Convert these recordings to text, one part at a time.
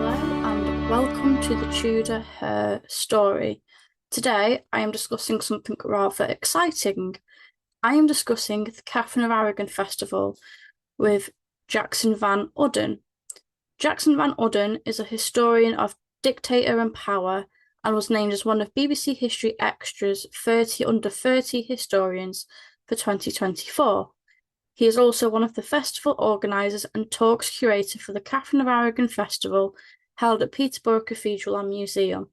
Hello and welcome to the Tudor Her Story. Today I am discussing something rather exciting. I am discussing the Katherine of Aragon Festival with Jackson van Uden. Jackson van Uden is a historian of dictator and power and was named as one of BBC History Extra's 30 under 30 historians for 2024. He is also one of the festival organisers and talks curator for the Katherine of Aragon Festival held at Peterborough Cathedral and Museum.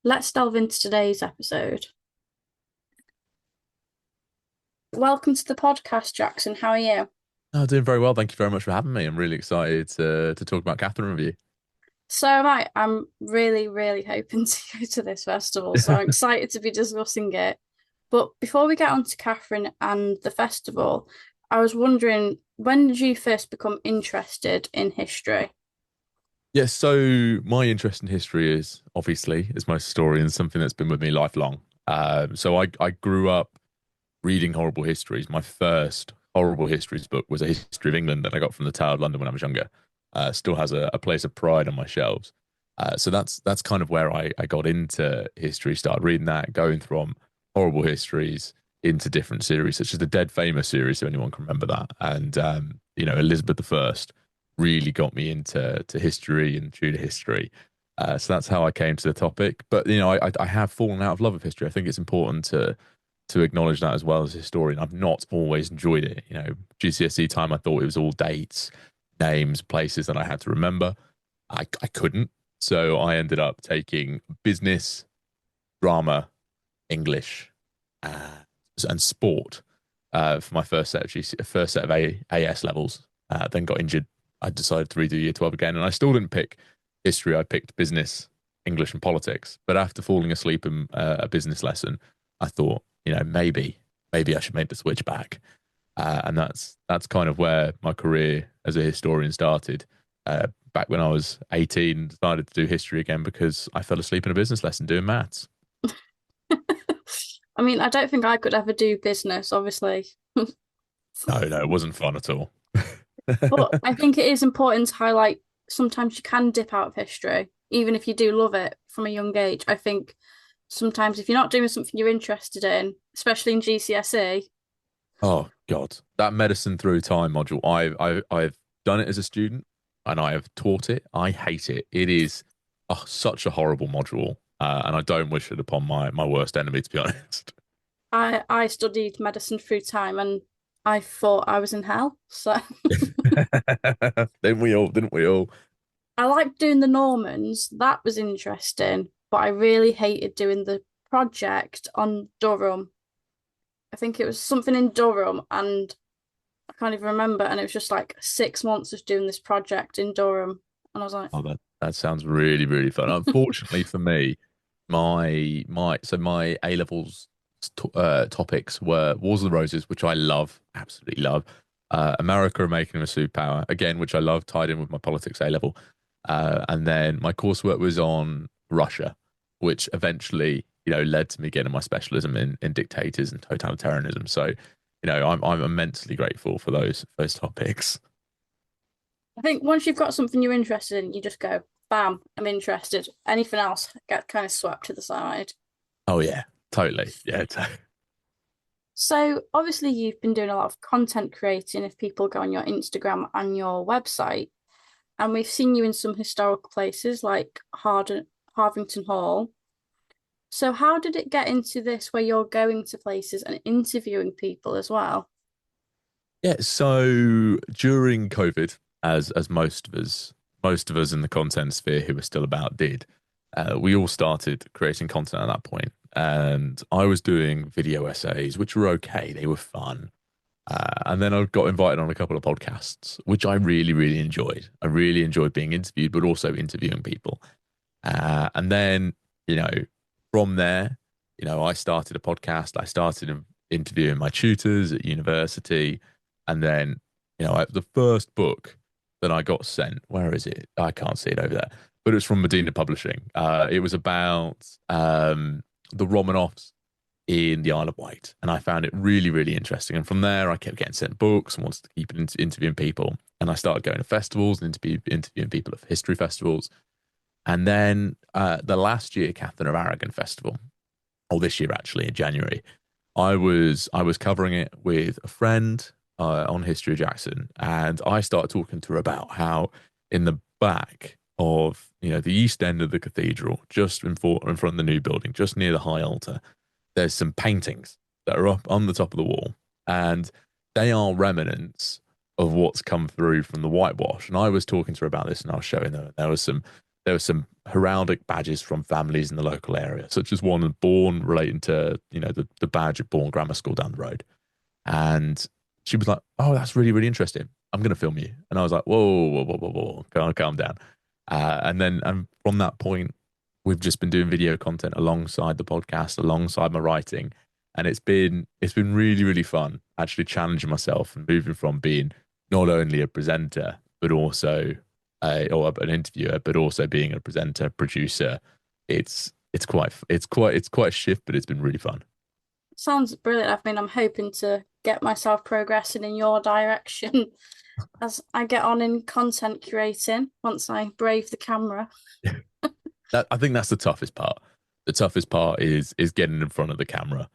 Let's delve into today's episode. Welcome to the podcast, Jackson. How are you? Oh, doing very well. Thank you very much for having me. I'm really excited to talk about Catherine with you. So am I. I'm really, really hoping to go to this festival, so I'm excited to be discussing it. But before we get on to Catherine and the festival, I was wondering, when did you first become interested in history? Yes, so my interest in history is obviously, as most historians, something that's been with me lifelong. So I grew up reading horrible histories. My first horrible histories book was a history of England that I got from the Tower of London when I was younger. Still has a place of pride on my shelves. So that's kind of where I got into history. Started reading that, going from horrible histories into different series, such as the Dead Famous series, if anyone can remember that. And Elizabeth the First really got me into history and Tudor history. So that's how I came to the topic. But I have fallen out of love with history. I think it's important to acknowledge that as well as a historian. I've not always enjoyed it. GCSE time, I thought it was all dates, names, places that I had to remember. I couldn't. So I ended up taking business, drama, English, and sport for my first set of AS levels. Then got injured. I decided to redo year 12 again, and I still didn't pick history. I picked business, English, and politics. But after falling asleep in a business lesson, I thought, maybe I should make the switch back. And that's kind of where my career as a historian started. Back when I was 18, decided to do history again because I fell asleep in a business lesson doing maths. I mean, I don't think I could ever do business, obviously. No, no, it wasn't fun at all. But I think it is important to highlight sometimes you can dip out of history, even if you do love it from a young age. I think sometimes if you're not doing something you're interested in, especially in GCSE. Oh God, that medicine through time module. I've done it as a student and I have taught it. I hate it. It is such a horrible module, and I don't wish it upon my worst enemy, to be honest. I studied medicine through time and I thought I was in hell. So Didn't we all? Didn't we all? I liked doing the Normans. That was interesting, but I really hated doing the project on Durham. I think it was something in Durham, and I can't even remember. And it was just like 6 months of doing this project in Durham. And I was like, Oh, that sounds really, really fun. Unfortunately for me, my A levels topics were Wars of the Roses, which I love, absolutely love. America and making them a superpower, again, which I love, tied in with my politics A level. And then my coursework was on Russia, which eventually, led to me getting my specialism in dictators and totalitarianism. So, I'm immensely grateful for those topics. I think once you've got something you're interested in, you just go, bam, I'm interested. Anything else get kind of swept to the side. Oh yeah, totally. Yeah, So obviously you've been doing a lot of content creating if people go on your Instagram and your website. And we've seen you in some historical places like Harvington Hall. So how did it get into this where you're going to places and interviewing people as well? yeah. So during COVID, as most of us in the content sphere who were still about did, we all started creating content at that point. And I was doing video essays, which were okay. They were fun. And then I got invited on a couple of podcasts, which I really, really enjoyed. I really enjoyed being interviewed, but also interviewing people. And then, you know, from there, I started a podcast. I started interviewing my tutors at university. And then, the first book that I got sent, where is it? I can't see it over there, but it's from Medina Publishing. It was about the Romanovs in the Isle of Wight, and I found it really, really interesting. And from there, I kept getting sent books and wanted to keep interviewing people. And I started going to festivals and interviewing people at history festivals. And then the last year, Catherine of Aragon Festival, or this year actually in January, I was covering it with a friend on History of Jackson, and I started talking to her about how in the back of the east end of the cathedral, just in front of the new building, just near the high altar, there's some paintings that are up on the top of the wall, and they are remnants of what's come through from the whitewash. And I was talking to her about this, and I was showing her. There were some heraldic badges from families in the local area, such as one born relating to the badge at Bourne Grammar School down the road. And she was like, "Oh, that's really really interesting. I'm going to film you." And I was like, "Whoa, whoa, whoa, whoa, whoa, calm down." And from that point, we've just been doing video content alongside the podcast, alongside my writing, and it's been really really fun actually challenging myself and moving from being not only a presenter but also or an interviewer, but also being a presenter, producer. It's quite a shift, but it's been really fun. Sounds brilliant. I mean, I'm hoping to get myself progressing in your direction as I get on in content curating once I brave the camera. I think that's the toughest part. The toughest part is getting in front of the camera.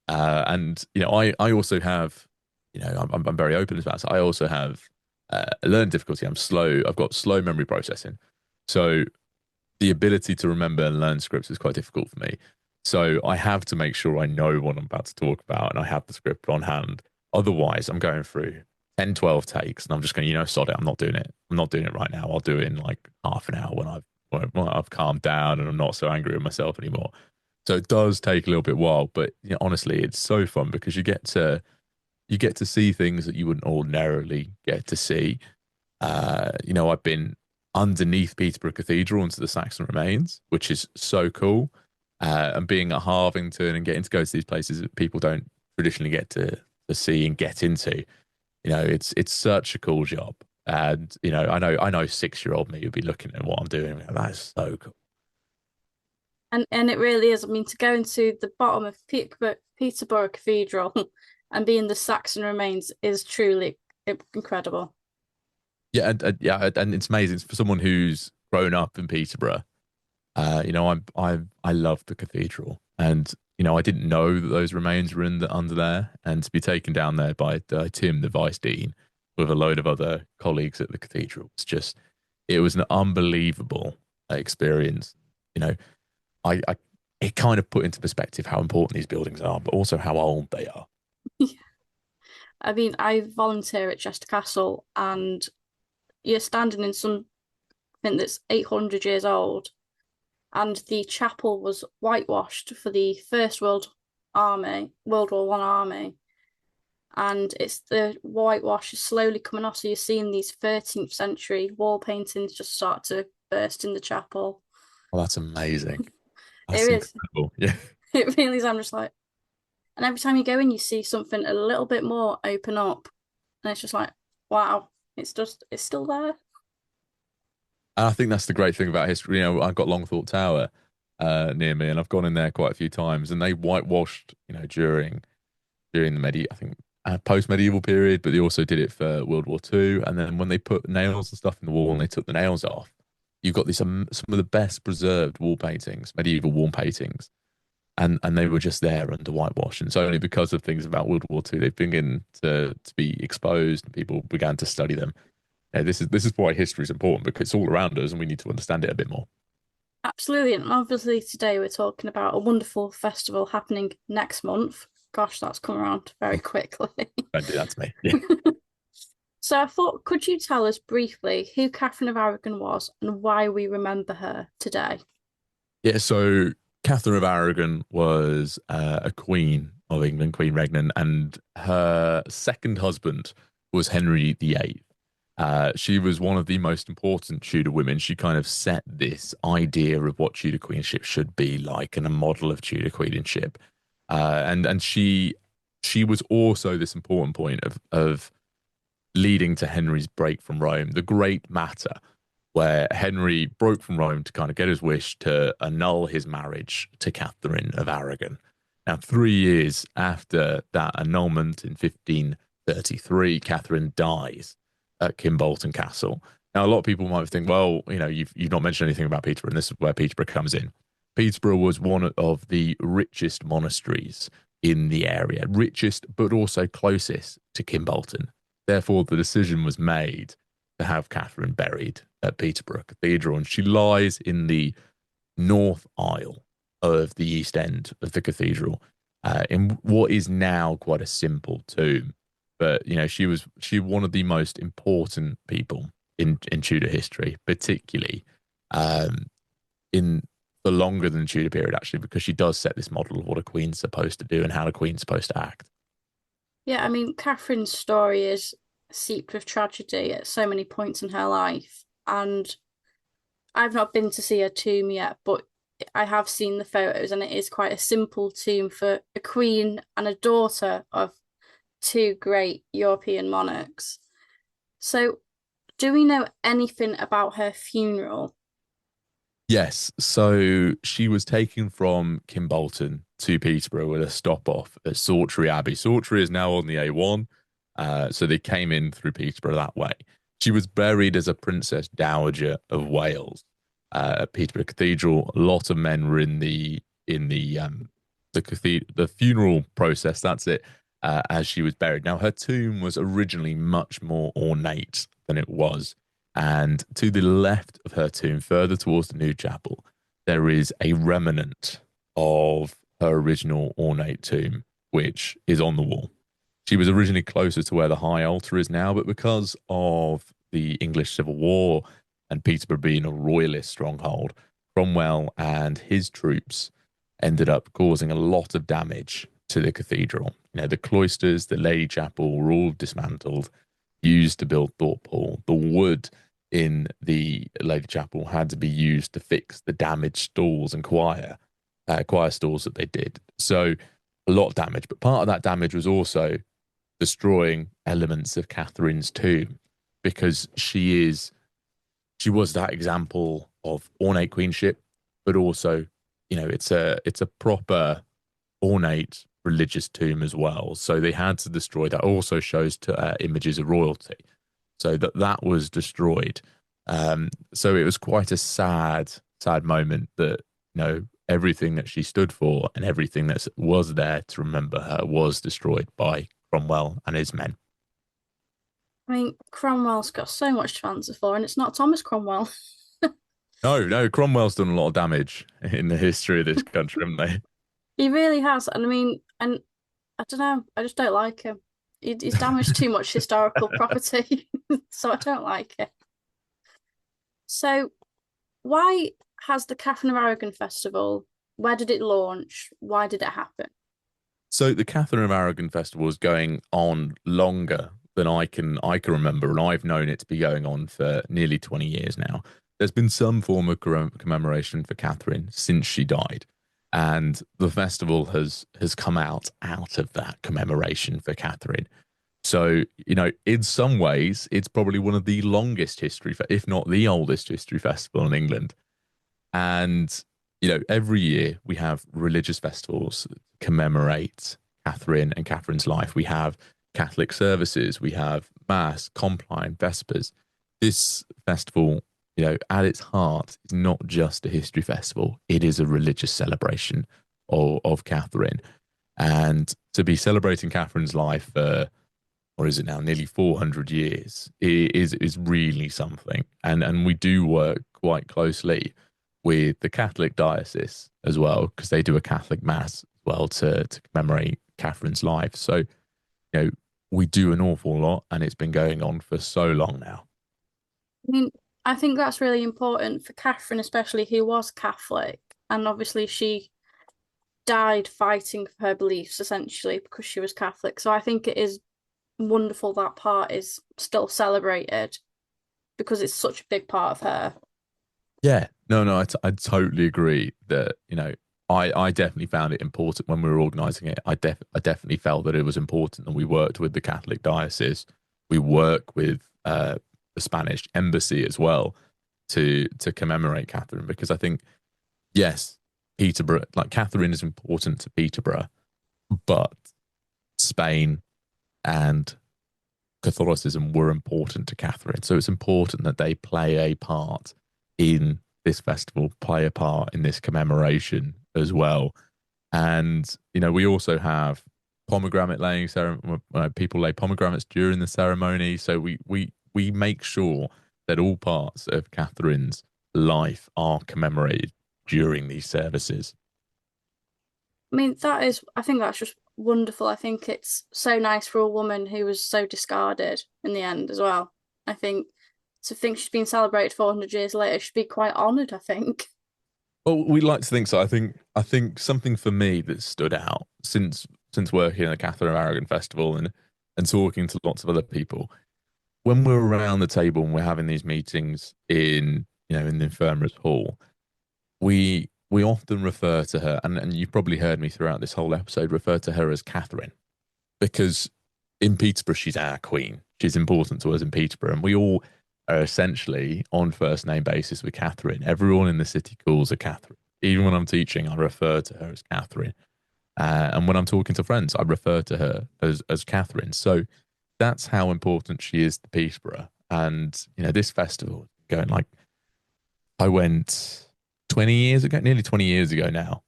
And I also have, I'm very open about it. I also have a learning difficulty. I'm slow. I've got slow memory processing, so the ability to remember and learn scripts is quite difficult for me. So I have to make sure I know what I'm about to talk about and I have the script on hand. Otherwise, I'm going through 10, 12 takes and I'm just going, sod it. I'm not doing it. I'm not doing it right now. I'll do it in like half an hour when I've calmed down and I'm not so angry with myself anymore. So it does take a little bit while, but honestly, it's so fun because you get to see things that you wouldn't ordinarily get to see. I've been underneath Peterborough Cathedral into the Saxon remains, which is so cool. And being at Harvington and getting to go to these places that people don't traditionally get to see and get into, it's such a cool job. And I know 6-year-old me would be looking at what I'm doing. That's so cool. And it really is. I mean, to go into the bottom of Peterborough Cathedral and be in the Saxon remains is truly incredible. Yeah, and it's amazing for someone who's grown up in Peterborough. I love the cathedral, and I didn't know that those remains were under there, and to be taken down there by Tim, the vice dean, with a load of other colleagues at the cathedral, it was an unbelievable experience. You know, I it kind of put into perspective how important these buildings are, but also how old they are. I mean, I volunteer at Chester Castle, and you're standing in something that's 800 years old, and the chapel was whitewashed for the First World War One army, and it's the whitewash is slowly coming off. So you're seeing these 13th century wall paintings just start to burst in the chapel. Oh, that's amazing. It That's is. incredible. Yeah. It really is. I'm just like, and every time you go in, you see something a little bit more open up, and it's just like, wow, it's still there. And I think that's the great thing about history. I've got Longthorpe Tower near me, and I've gone in there quite a few times, and they whitewashed, during the I think post-medieval period, but they also did it for World War Two. And then when they put nails and stuff in the wall and they took the nails off, you've got these some of the best preserved wall paintings, medieval wall paintings, and they were just there under whitewash. And it's only because of things about World War Two they've begun to be exposed, and people began to study them. This is why history is important because it's all around us, and we need to understand it a bit more. Absolutely. And obviously, today we're talking about a wonderful festival happening next month. Gosh, that's come around very quickly. Don't do that to me. Yeah. So I thought, could you tell us briefly who Catherine of Aragon was and why we remember her today? Yeah, so Catherine of Aragon was a queen of England, Queen Regnant, and her second husband was Henry VIII. She was one of the most important Tudor women. She kind of set this idea of what Tudor queenship should be like and a model of Tudor queenship. And she was also this important point of leading to Henry's break from Rome, the Great Matter, where Henry broke from Rome to kind of get his wish to annul his marriage to Catherine of Aragon. Now, 3 years after that annulment in 1533, Catherine dies at Kimbolton Castle. Now, a lot of people might think, well, you've not mentioned anything about Peterborough, and this is where Peterborough comes in. Peterborough was one of the richest monasteries in the area, richest but also closest to Kimbolton. Therefore, the decision was made to have Catherine buried at Peterborough Cathedral, and she lies in the north aisle of the east end of the cathedral, in what is now quite a simple tomb. But she one of the most important people in Tudor history, particularly um, in the longer than Tudor period, actually, because she does set this model of what a queen's supposed to do and how a queen's supposed to act. Yeah, I mean, Catherine's story is seeped with tragedy at so many points in her life. And I've not been to see her tomb yet, but I have seen the photos, and it is quite a simple tomb for a queen and a daughter of two great European monarchs. So, do we know anything about her funeral? Yes, so she was taken from Kimbolton to Peterborough with a stop off at Sawtry Abbey. Sawtry is now on the A1, so they came in through Peterborough that way. She was buried as a Princess Dowager of Wales at Peterborough Cathedral. A lot of men were in the funeral process. That's it. As she was buried. Now her tomb was originally much more ornate than it was, and to the left of her tomb, further towards the new chapel, there is a remnant of her original ornate tomb, which is on the wall. She was originally closer to where the high altar is now, but because of the English Civil War and Peterborough being a royalist stronghold, Cromwell and his troops ended up causing a lot of damage to the cathedral. The cloisters, the Lady Chapel were all dismantled, used to build Thorpe Hall. The wood in the Lady Chapel had to be used to fix the damaged stalls and choir stalls that they did. So a lot of damage, but part of that damage was also destroying elements of Catherine's tomb, because she was that example of ornate queenship, but also, it's a proper ornate religious tomb as well. So they had to destroy that. Also shows images of royalty, so that was destroyed. So it was quite a sad moment that everything that she stood for and everything that was there to remember her was destroyed by Cromwell and his men. I mean, Cromwell's got so much to answer for, and it's not Thomas Cromwell. No, no, Cromwell's done a lot of damage in the history of this country, haven't they? He really has. And I mean, and I don't know, I just don't like him. He's damaged too much historical property, so I don't like it. So, why has the Catherine of Aragon Festival? Where did it launch? Why did it happen? So the Katherine of Aragon Festival is going on longer than I can remember, and I've known it to be going on for nearly 20 years now. There's been some form of commemoration for Catherine since she died, and the festival has come out of that commemoration for Catherine. So, in some ways, it's probably one of the longest if not the oldest history festival in England. And, every year we have religious festivals that commemorate Catherine and Catherine's life. We have Catholic services, we have Mass, Compline, Vespers. This festival, at its heart, is not just a history festival, it is a religious celebration of Catherine. And to be celebrating Catherine's life for, or is it now, nearly 400 years, is really something. And we do work quite closely with the Catholic diocese as well, because they do a Catholic mass as well to commemorate Catherine's life. So, we do an awful lot, and it's been going on for so long now. I mean, I think that's really important for Catherine, especially who was Catholic, and obviously she died fighting for her beliefs essentially because she was Catholic. So I think it is wonderful that part is still celebrated because it's such a big part of her. Yeah, no, no, I totally agree that, I definitely found it important when we were organising it. I definitely felt that it was important, and we worked with the Catholic diocese. We work with the Spanish embassy as well to commemorate Catherine, because I think, yes, Peterborough, like Catherine is important to Peterborough, but Spain and Catholicism were important to Catherine. So it's important that they play a part in this festival, play a part in this commemoration as well. And, we also have pomegranate laying ceremony. People lay pomegranates during the ceremony. So we make sure that all parts of Catherine's life are commemorated during these services. I mean, I think that's just wonderful. I think it's so nice for a woman who was so discarded in the end as well. I think to think she's been celebrated 400 years later should be quite honoured, I think. Well, we like to think so. I think something for me that stood out since working at the Catherine of Aragon Festival and talking to lots of other people, when we're around the table and we're having these meetings in the infirmary's hall, we often refer to her, and you've probably heard me throughout this whole episode refer to her as Catherine, because in Peterborough she's our queen. She's important to us in Peterborough, and we all are essentially on first name basis with Catherine. Everyone in the city calls her Catherine. Even when I'm teaching, I refer to her as Catherine. And when I'm talking to friends, I refer to her as Catherine. So that's how important she is to Peterborough. And, this festival going like, I went 20 years ago, nearly 20 years ago now,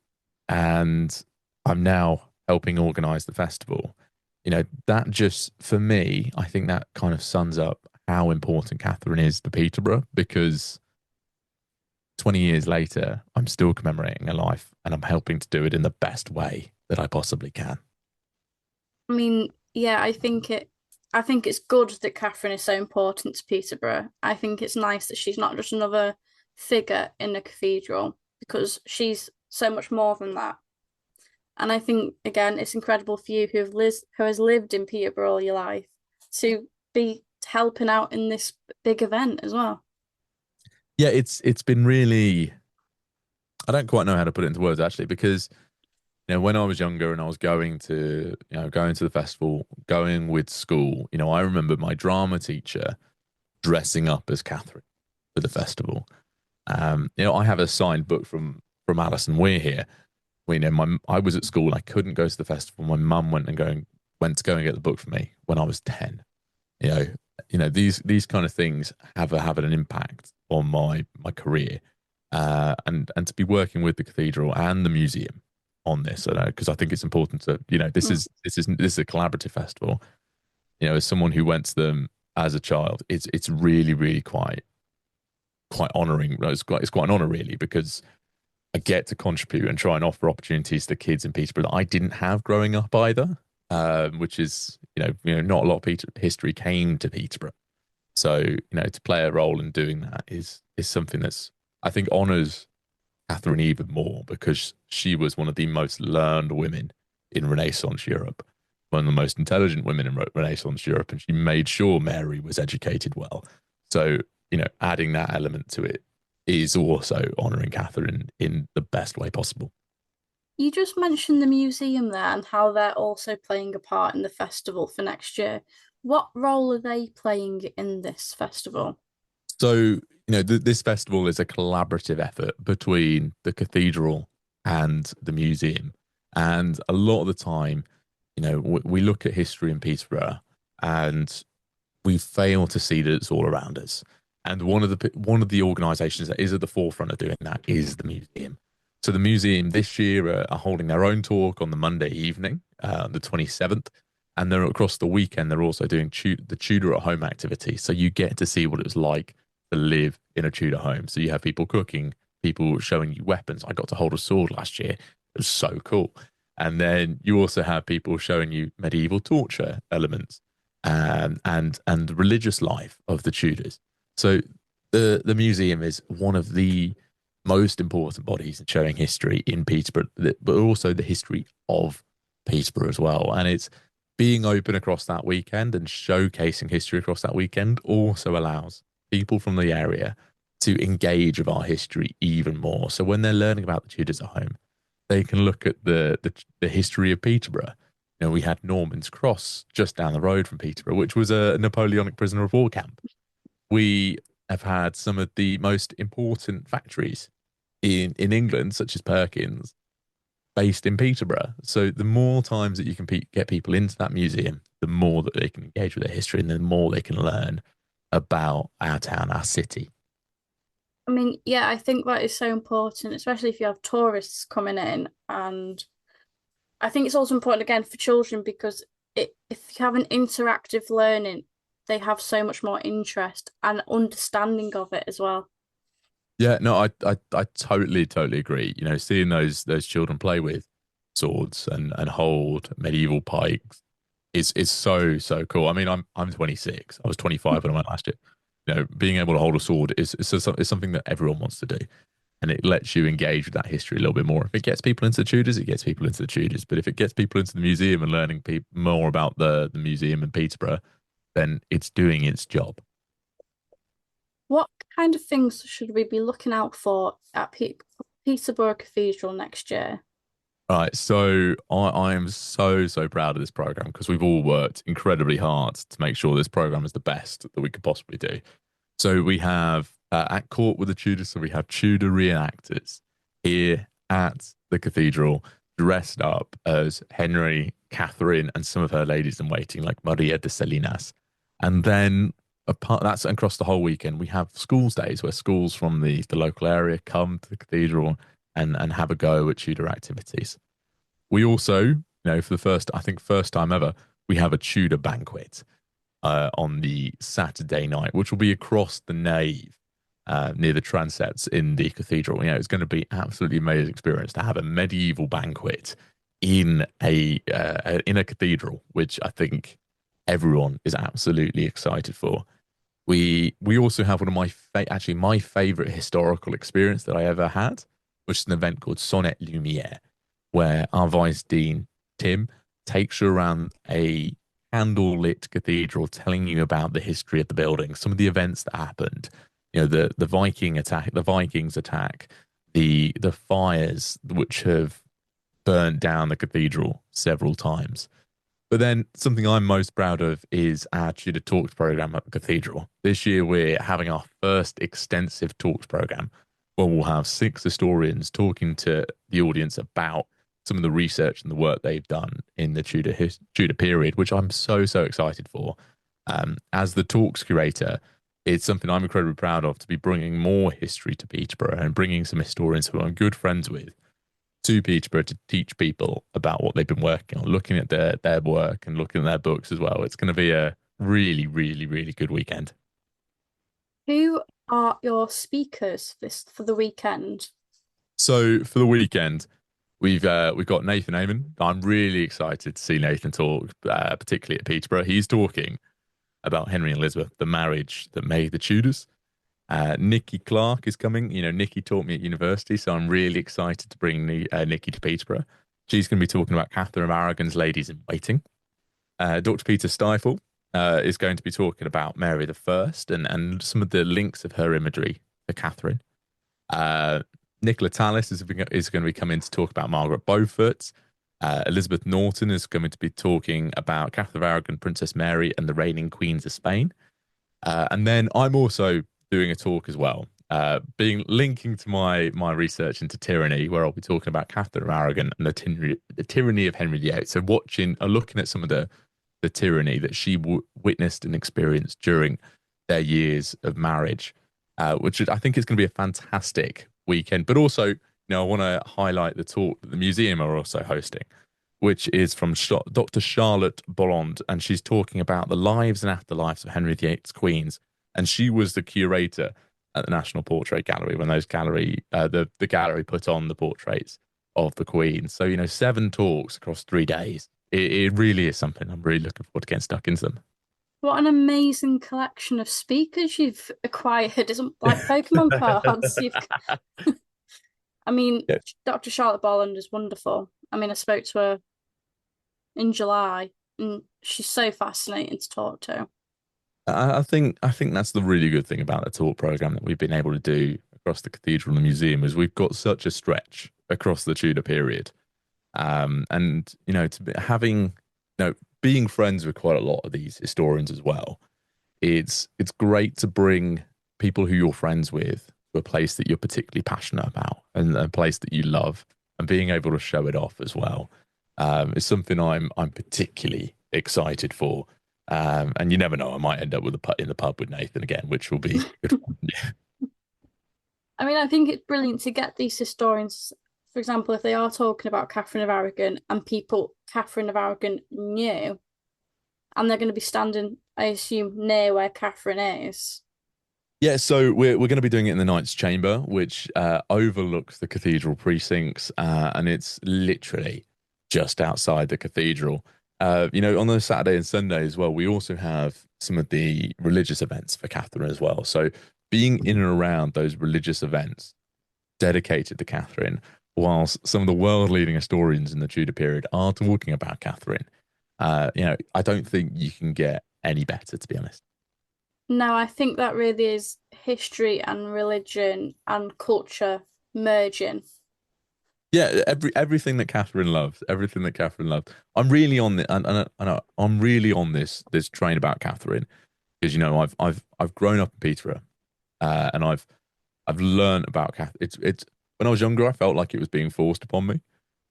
and I'm now helping organize the festival. That just, for me, I think that kind of sums up how important Catherine is to Peterborough, because 20 years later, I'm still commemorating her life and I'm helping to do it in the best way that I possibly can. I mean, yeah, I think it's good that Catherine is so important to Peterborough. I think it's nice that she's not just another figure in the cathedral, because she's so much more than that. And I think again, it's incredible for you who has lived in Peterborough all your life to be helping out in this big event as well. Yeah, it's been really, I don't quite know how to put it into words actually, because when I was younger and I was going to the festival, going with school, I remember my drama teacher dressing up as Catherine for the festival. I have a signed book from Alison Weir here. I was at school, I couldn't go to the festival. My mum went to go and get the book for me when I was 10. You know, these kind of things have an impact on my career. And to be working with the cathedral and the museum on this, because I think it's important to, this is a collaborative festival. As someone who went to them as a child, it's really, really quite honoring. It's quite an honor really, because I get to contribute and try and offer opportunities to kids in Peterborough that I didn't have growing up either. Which is, not a lot of history came to Peterborough. So, to play a role in doing that is something that's, I think, honors Catherine even more, because she was one of the most learned women in Renaissance Europe, one of the most intelligent women in Renaissance Europe, and she made sure Mary was educated well. So, adding that element to it is also honoring Catherine in the best way possible. You just mentioned the museum there and how they're also playing a part in the festival for next year. What role are they playing in this festival? So, this festival is a collaborative effort between the cathedral and the museum. And a lot of the time, we look at history in Peterborough and we fail to see that it's all around us. And one of the organisations that is at the forefront of doing that is the museum. So the museum this year are holding their own talk on the Monday evening, the 27th. And they're across the weekend, they're also doing the Tudor at home activity. So you get to see what it's like to live in a Tudor home. So you have people cooking, people showing you weapons. I got to hold a sword last year. It was so cool. And then you also have people showing you medieval torture elements, and the religious life of the Tudors. So the museum is one of the most important bodies in showing history in Peterborough, but also the history of Peterborough as well. And it's being open across that weekend and showcasing history across that weekend also allows people from the area to engage with our history even more. So when they're learning about the Tudors at home, they can look at the history of Peterborough. We had Norman's Cross just down the road from Peterborough, which was a Napoleonic prisoner of war camp. We have had some of the most important factories in England, such as Perkins, based in Peterborough. So the more times that you can get people into that museum, the more that they can engage with their history and the more they can learn about our town, our city. I mean, yeah, I think that is so important, especially if you have tourists coming in. And I think it's also important again for children because if you have an interactive learning, they have so much more interest and understanding of it as well. Yeah, no, I totally agree. You know, seeing those children play with swords and hold medieval pikes is so cool. I mean, I'm 26. I was 25 when I went last year. You know, being able to hold a sword is something that everyone wants to do, and it lets you engage with that history a little bit more. If it gets people into the Tudors, it gets people into the Tudors. But if it gets people into the museum and learning more about the museum in Peterborough, then it's doing its job. What kind of things should we be looking out for at Peterborough Cathedral next year? Right, so I am so proud of this program because we've all worked incredibly hard to make sure this program is the best that we could possibly do. So we have at court with the Tudors, so we have Tudor reenactors here at the cathedral dressed up as Henry, Catherine, and some of her ladies in waiting, like Maria de Salinas. And then apart that's across the whole weekend, we have schools days where schools from the local area come to the cathedral and have a go at Tudor activities. We also, you know, for the first, I think, first time ever, we have a Tudor banquet on the Saturday night, which will be across the nave near the transepts in the cathedral. You know, it's going to be absolutely amazing experience to have a medieval banquet in a cathedral, which I think everyone is absolutely excited for. We also have one of actually my favorite historical experience that I ever had, which is an event called Sonnet Lumiere, where our Vice Dean, Tim, takes you around a candlelit cathedral, telling you about the history of the building, some of the events that happened, you know, the Vikings attack, the fires which have burnt down the cathedral several times. But then something I'm most proud of is our Tudor Talks program at the cathedral. This year we're having our first extensive talks program where we'll have six historians talking to the audience about some of the research and the work they've done in the Tudor period, which I'm so excited for. As the talks curator, it's something I'm incredibly proud of to be bringing more history to Peterborough and bringing some historians who I'm good friends with to Peterborough to teach people about what they've been working on, looking at their work and looking at their books as well. It's going to be a really good weekend. Who are your speakers for the weekend? So for the weekend, we've got Nathan Amon. I'm really excited to see Nathan talk, particularly at Peterborough. He's talking about Henry and Elizabeth, the marriage that made the Tudors. Nikki Clark is coming. You know, Nikki taught me at university, so I'm really excited to bring Nikki to Peterborough. She's going to be talking about Catherine of Aragon's ladies in waiting. Dr. Peter Stifel is going to be talking about Mary the First and some of the links of her imagery for Catherine. Nicola Tallis is going to be coming to talk about Margaret Beaufort. Elizabeth Norton is going to be talking about Catherine of Aragon, Princess Mary, and the reigning queens of Spain. And then I'm also doing a talk as well, being linking to my research into tyranny, where I'll be talking about Catherine of Aragon and the tyranny of Henry VIII. So looking at some of the tyranny that she witnessed and experienced during their years of marriage, which I think is going to be a fantastic weekend. But also, you know, I want to highlight the talk that the museum are also hosting, which is from Dr. Charlotte Bolland, and she's talking about the lives and afterlives of Henry VIII's queens. And she was the curator at the National Portrait Gallery when the gallery put on the portraits of the Queen. So, you know, 7 talks across 3 days. It really is something I'm really looking forward to getting stuck into them. What an amazing collection of speakers you've acquired. Isn't like Pokemon cards. I mean, Yeah. Dr. Charlotte Bolland is wonderful. I mean, I spoke to her in July, and she's so fascinating to talk to. I think that's the really good thing about the talk program that we've been able to do across the cathedral and the museum is we've got such a stretch across the Tudor period. And you know, being friends with quite a lot of these historians as well, it's great to bring people who you're friends with to a place that you're particularly passionate about and a place that you love and being able to show it off as well is something I'm particularly excited for. And you never know, I might end up with in the pub with Nathan again, which will be good fun. Yeah. I mean, I think it's brilliant to get these historians, for example, if they are talking about Catherine of Aragon and people Catherine of Aragon knew, and they're going to be standing, I assume, near where Catherine is. Yeah, so we're going to be doing it in the Knights Chamber, which overlooks the cathedral precincts, and it's literally just outside the cathedral. On the Saturday and Sunday as well, we also have some of the religious events for Catherine as well. So being in and around those religious events dedicated to Catherine, whilst some of the world-leading historians in the Tudor period are talking about Catherine, I don't think you can get any better, to be honest. No, I think that really is history and religion and culture merging. Yeah, everything that Catherine loved, everything that Catherine loved. I'm really on the and I'm really on this train about Catherine because I've grown up in Peterborough, and I've learned about Catherine. It's when I was younger, I felt like it was being forced upon me,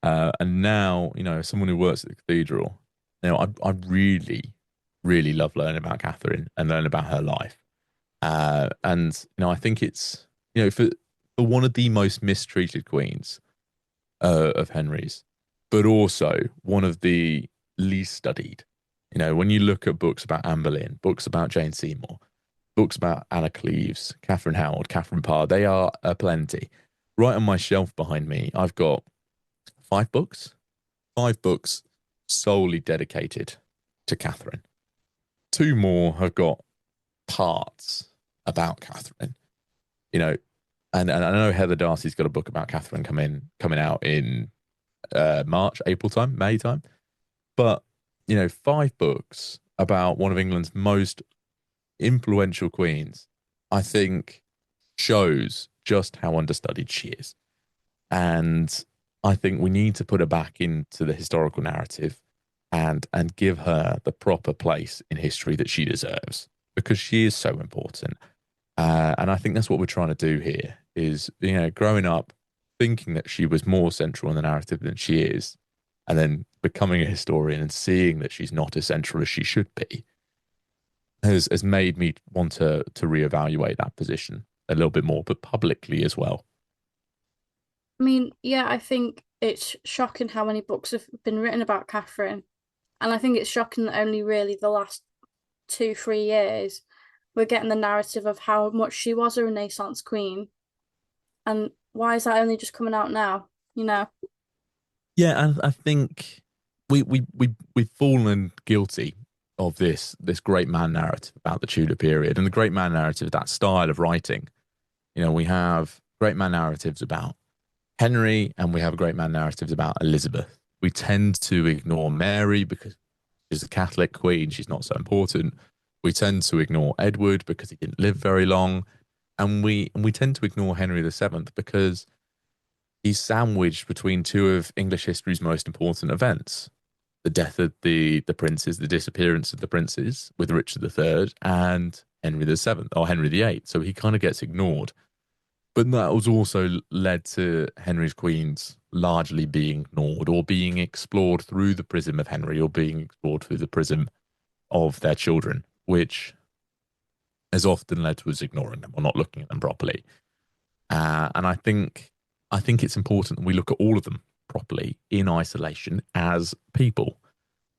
and now as someone who works at the cathedral, I really love learning about Catherine and learning about her life, and I think it's for one of the most mistreated queens of Henry's, but also one of the least studied. When you look at books about Anne Boleyn, books about Jane Seymour, books about Anna Cleves, Catherine Howard, Catherine Parr, they are aplenty. Right on my shelf behind me, I've got five books, five books solely dedicated to Catherine. Two more have got parts about Catherine, you know, and I know Heather Darcy's got a book about Catherine coming out in March, April time, May time. But five books about one of England's most influential queens, I think shows just how understudied she is. And I think we need to put her back into the historical narrative and give her the proper place in history that she deserves because she is so important. And I think that's what we're trying to do here is, growing up thinking that she was more central in the narrative than she is, and then becoming a historian and seeing that she's not as central as she should be has made me want to reevaluate that position a little bit more, but publicly as well. I mean, yeah, I think it's shocking how many books have been written about Catherine. And I think it's shocking that only really the last 2, 3 years we're getting the narrative of how much she was a Renaissance queen. And why is that only just coming out now? You know? Yeah, and I think we've fallen guilty of this great man narrative about the Tudor period and the great man narrative, that style of writing. We have great man narratives about Henry and we have great man narratives about Elizabeth. We tend to ignore Mary because she's a Catholic queen, she's not so important. We tend to ignore Edward because he didn't live very long. And we tend to ignore Henry VII because he's sandwiched between two of English history's most important events. The death of the princes, the disappearance of the princes with Richard III and Henry VII or Henry VIII. So he kind of gets ignored. But that was also led to Henry's queens largely being ignored or being explored through the prism of Henry or being explored through the prism of their children, which has often led to us ignoring them or not looking at them properly. And I think it's important that we look at all of them properly in isolation as people.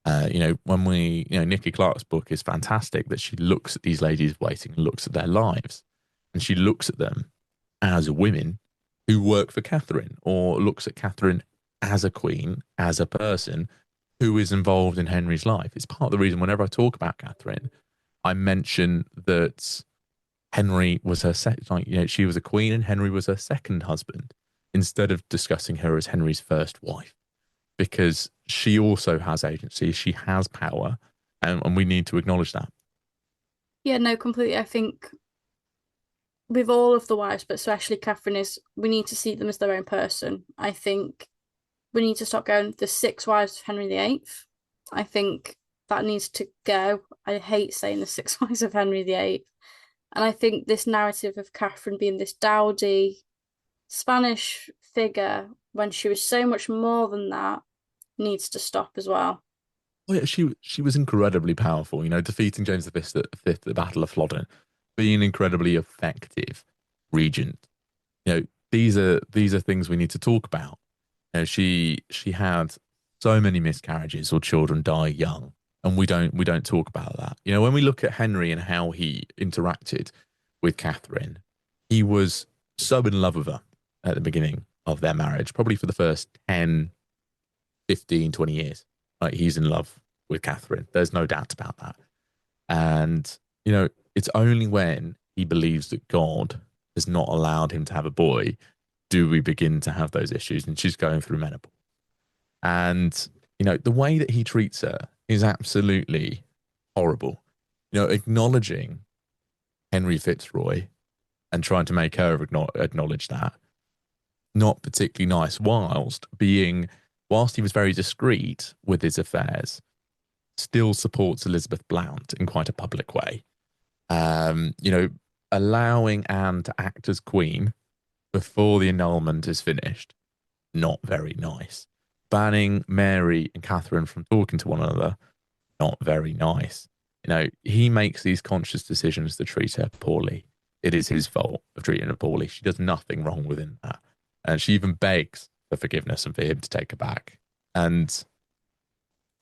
When Nikki Clark's book is fantastic that she looks at these ladies waiting and looks at their lives and she looks at them as women who work for Catherine or looks at Catherine as a queen, as a person who is involved in Henry's life. It's part of the reason whenever I talk about Catherine, I mention that Henry was her second, she was a queen and Henry was her second husband instead of discussing her as Henry's first wife because she also has agency, she has power, and we need to acknowledge that. Yeah, no, completely. I think with all of the wives, but especially Catherine, is we need to see them as their own person. I think we need to stop going the six wives of Henry VIII. I think that needs to go. I hate saying the six wives of Henry VIII. And I think this narrative of Catherine being this dowdy Spanish figure when she was so much more than that, needs to stop as well. Oh, yeah, she was incredibly powerful, defeating James the Fifth at the Battle of Flodden, being an incredibly effective regent. These are things we need to talk about. She had so many miscarriages or children die young, and we don't talk about that. When we look at Henry and how he interacted with Catherine, he was so in love with her at the beginning of their marriage, probably for the first 10, 15, 20 years. Like, he's in love with Catherine. There's no doubt about that. And, it's only when he believes that God has not allowed him to have a boy do we begin to have those issues. And she's going through menopause. And, the way that he treats her is absolutely horrible. Acknowledging Henry Fitzroy and trying to make her acknowledge that, not particularly nice, whilst he was very discreet with his affairs, still supports Elizabeth Blount in quite a public way. Um, you know, Allowing Anne to act as queen before the annulment is finished, not very nice. Banning Mary and Catherine from talking to one another, not very nice. He makes these conscious decisions to treat her poorly. It is his fault of treating her poorly. She does nothing wrong within that. And she even begs for forgiveness and for him to take her back. And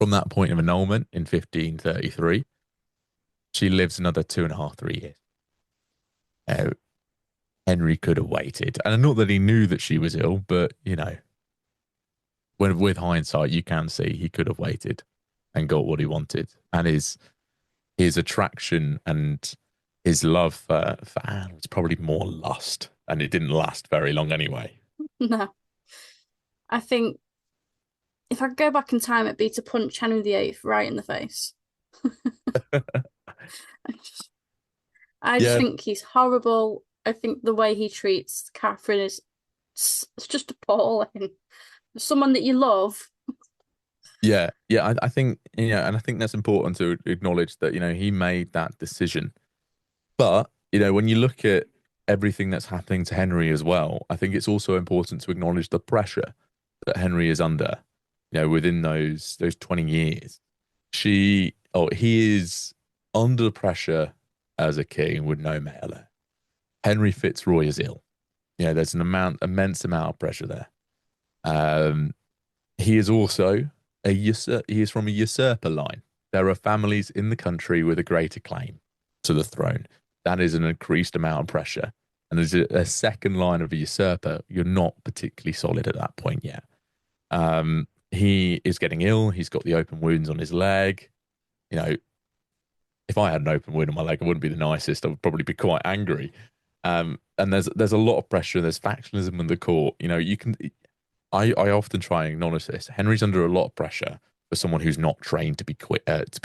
from that point of annulment in 1533, she lives another 2.5, 3 years. Uh, Henry could have waited. And not that he knew that she was ill, but, when with hindsight, you can see he could have waited and got what he wanted. And his attraction and his love for Anne was probably more lust, and it didn't last very long anyway. No, I think if I could go back in time, it'd be to punch Henry VIII right in the face. I just, I just Yeah, think he's horrible. I think the way he treats Catherine is it's just appalling. Someone that you love. yeah. I think, and I think that's important to acknowledge that, he made that decision. But, when you look at everything that's happening to Henry as well, I think it's also important to acknowledge the pressure that Henry is under, within those 20 years. He is under pressure as a king with no male heir. Henry Fitzroy is ill. There's an immense amount of pressure there. Um, he is also he is from a usurper line. There are families in the country with a greater claim to the throne. That is an increased amount of pressure. And as a second line of a usurper, you're not particularly solid at that point yet. He is getting ill. He's got the open wounds on his leg. You know, if I had an open wound on my leg, I wouldn't be the nicest. I would probably be quite angry. And there's a lot of pressure. There's factionalism in the court. I often try and acknowledge this. Henry's under a lot of pressure for someone who's not trained to be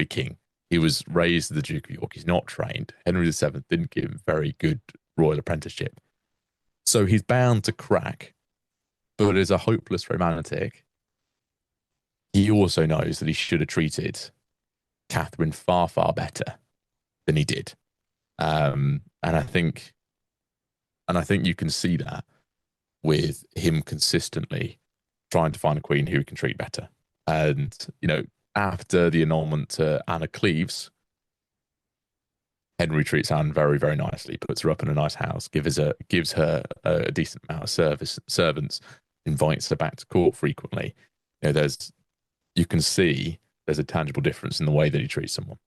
king. He was raised the Duke of York. He's not trained. Henry VII didn't give him very good royal apprenticeship. So he's bound to crack. But as a hopeless romantic, he also knows that he should have treated Catherine far, far better than he did. And I think you can see that with him consistently trying to find a queen who he can treat better. And, after the annulment to Anna Cleves, Henry treats Anne very, very nicely, puts her up in a nice house, gives her a decent amount of servants, invites her back to court frequently. You can see there's a tangible difference in the way that he treats someone.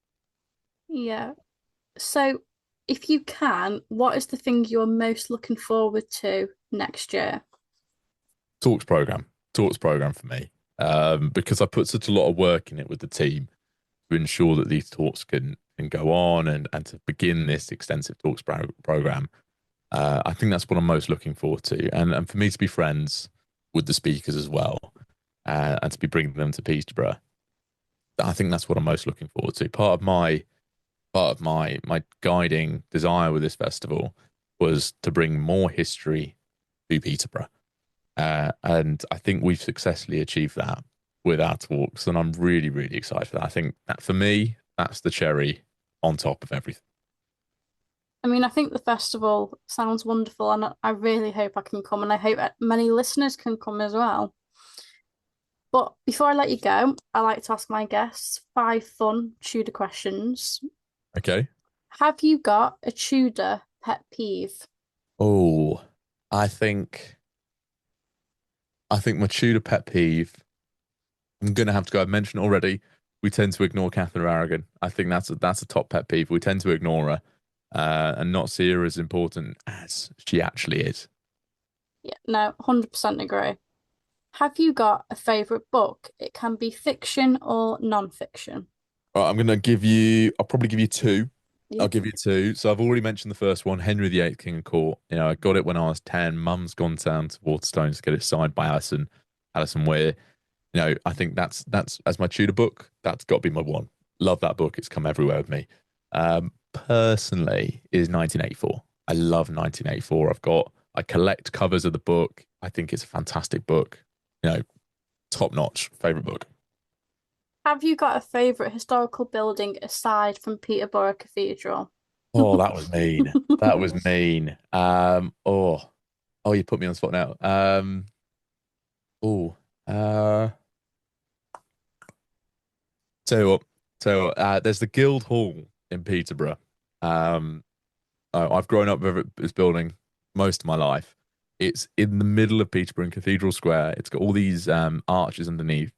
Yeah. So, if you can, what is the thing you're most looking forward to next year? Talks program for me, because I put such a lot of work in it with the team to ensure that these talks can go on and to begin this extensive talks program. I think that's what I'm most looking forward to, and for me to be friends with the speakers as well, and to be bringing them to Peterborough. I think that's what I'm most looking forward to. Part of my guiding desire with this festival was to bring more history to Peterborough. And I think we've successfully achieved that with our talks, and I'm really, really excited for that. I think that for me, that's the cherry on top of everything. I mean, I think the festival sounds wonderful, and I really hope I can come, and I hope many listeners can come as well. But before I let you go, I like to ask my guests five fun Tudor questions. Okay. Have you got a Tudor pet peeve? Oh, I think I think my Tudor pet peeve. I'm gonna have to go. I've mentioned already. We tend to ignore Catherine of Aragon. I think that's a top pet peeve. We tend to ignore her and not see her as important as she actually is. Yeah, no, 100% agree. Have you got a favorite book? It can be fiction or non-fiction. All right, I'm gonna give you. I'll probably give you two. I'll Yeah. give you two. So I've already mentioned the first one, Henry VIII, King of Court. I got it when I was 10. Mum's gone down to Waterstones to get it signed by Alison Weir. I think that's as my Tudor book, that's got to be my one. Love that book. It's come everywhere with me. Personally, is 1984. I love 1984. I collect covers of the book. I think it's a fantastic book. You know, top notch. Favorite book. Have you got a favorite historical building aside from Peterborough Cathedral? Oh, that was mean. That was mean. Oh, you put me on the spot now. Oh, uh, so there's the Guild Hall in Peterborough. Um, I've grown up with this building most of my life. It's in the middle of Peterborough in Cathedral Square. It's got all these arches underneath.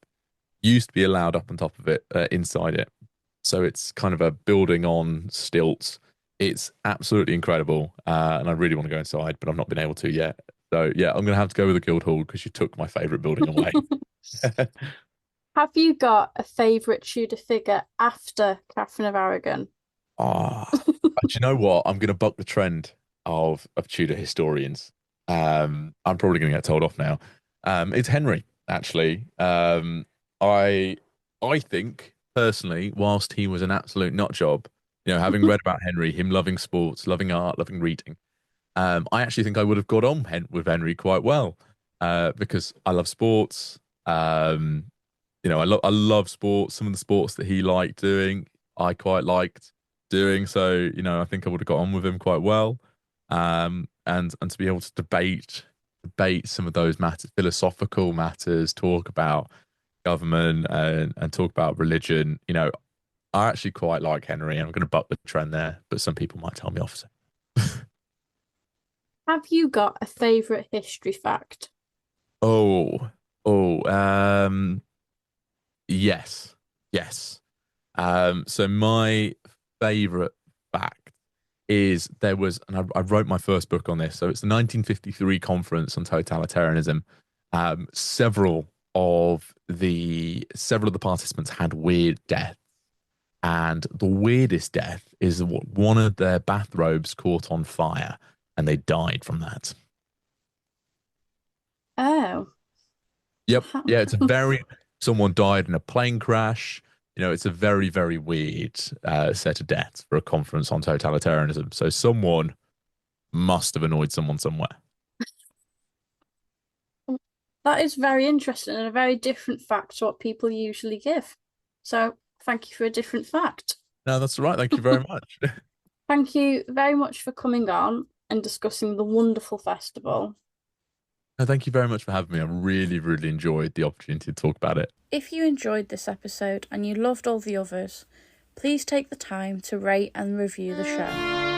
Used to be allowed up on top of it, inside it. So it's kind of a building on stilts. It's absolutely incredible, and I really want to go inside, but I've not been able to yet. So yeah, I'm gonna have to go with the Guildhall because you took my favourite building away. Have you got a favorite Tudor figure after Catherine of Aragon? Ah, do you know what? I'm gonna buck the trend of Tudor historians. I'm probably gonna get told off now. It's Henry, actually. I I think personally, whilst he was an absolute nut job, having read about Henry, him loving sports, loving art, loving reading, I actually think I would have got on with Henry quite well, because I love sports. I love sports. Some of the sports that he liked doing, I quite liked doing. So, I think I would have got on with him quite well. And to be able to debate some of those matters, philosophical matters, talk about government and talk about religion. I actually quite like Henry, and I'm going to buck the trend there, but some people might tell me off. Have you got a favorite history fact? Oh, oh, yes, yes. So my favorite fact is there was, and I wrote my first book on this. So it's the 1953 conference on totalitarianism. Several of the participants had weird deaths, and the weirdest death is one of their bathrobes caught on fire, and they died from that. Oh, Yep. Yeah, someone died in a plane crash. It's a very, very weird set of deaths for a conference on totalitarianism. So someone must have annoyed someone somewhere. that is very interesting and a very different fact to what people usually give. So, thank you for a different fact. No, that's all right. Thank you very much. Thank you very much for coming on and discussing the wonderful festival. No, thank you very much for having me. I really, really enjoyed the opportunity to talk about it. If you enjoyed this episode and you loved all the others, please take the time to rate and review the show.